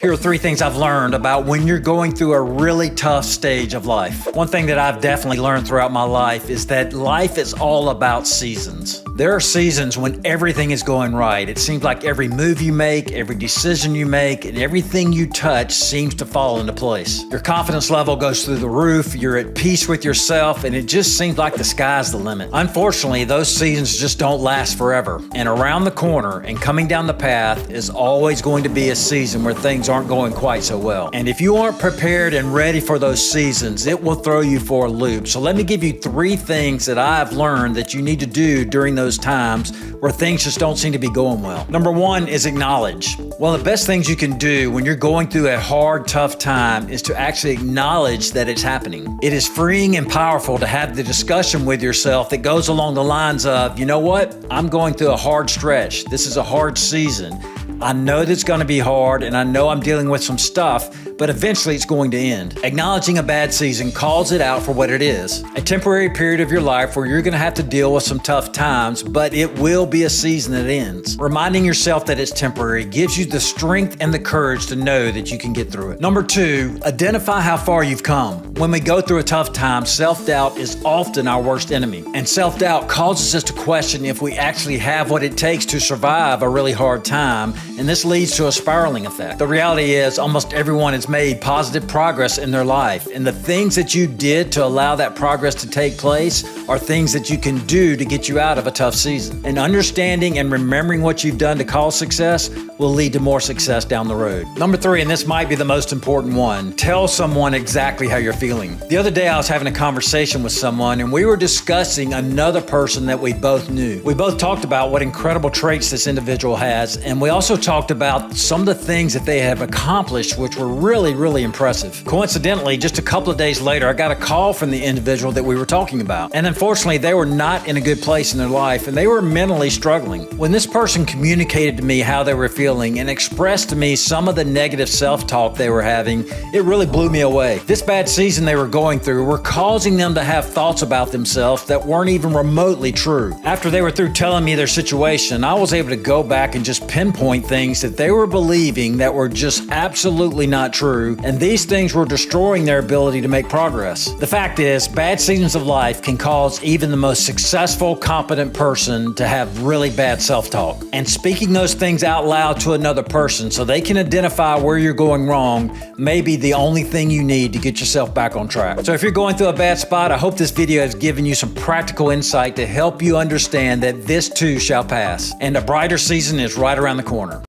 Here are 3 things I've learned about when you're going through a really tough stage of life. One thing that I've definitely learned throughout my life is that life is all about seasons. There are seasons when everything is going right. It seems like every move you make, every decision you make, and everything you touch seems to fall into place. Your confidence level goes through the roof, you're at peace with yourself, and it just seems like the sky's the limit. Unfortunately, those seasons just don't last forever. And around the corner and coming down the path is always going to be a season where things aren't going quite so well. And if you aren't prepared and ready for those seasons, it will throw you for a loop. So let me give you 3 things that I've learned that you need to do during those times where things just don't seem to be going well. Number 1 is acknowledge. One of the best things you can do when you're going through a hard, tough time is to actually acknowledge that it's happening. It is freeing and powerful to have the discussion with yourself that goes along the lines of, you know what? I'm going through a hard stretch. This is a hard season. I know that it's going to be hard and I know I'm dealing with some stuff, but eventually it's going to end. Acknowledging a bad season calls it out for what it is. A temporary period of your life where you're going to have to deal with some tough times, but it will be a season that ends. Reminding yourself that it's temporary gives you the strength and the courage to know that you can get through it. Number 2, identify how far you've come. When we go through a tough time, self-doubt is often our worst enemy. And self-doubt causes us to question if we actually have what it takes to survive a really hard time. And this leads to a spiraling effect. The reality is almost everyone has made positive progress in their life. And the things that you did to allow that progress to take place are things that you can do to get you out of a tough season. And understanding and remembering what you've done to cause success will lead to more success down the road. Number 3, and this might be the most important one, tell someone exactly how you're feeling. The other day I was having a conversation with someone and we were discussing another person that we both knew. We both talked about what incredible traits this individual has, and we also talked about some of the things that they have accomplished which were really impressive. Coincidentally, just a couple of days later, I got a call from the individual that we were talking about. And unfortunately, they were not in a good place in their life and they were mentally struggling. When this person communicated to me how they were feeling and expressed to me some of the negative self-talk they were having, it really blew me away. This bad season they were going through were causing them to have thoughts about themselves that weren't even remotely true. After they were through telling me their situation, I was able to go back and just pinpoint things that they were believing that were just absolutely not true, and these things were destroying their ability to make progress. The fact is, bad seasons of life can cause even the most successful, competent person to have really bad self-talk. And speaking those things out loud to another person so they can identify where you're going wrong may be the only thing you need to get yourself back on track. So if you're going through a bad spot, I hope this video has given you some practical insight to help you understand that this too shall pass, and a brighter season is right around the corner.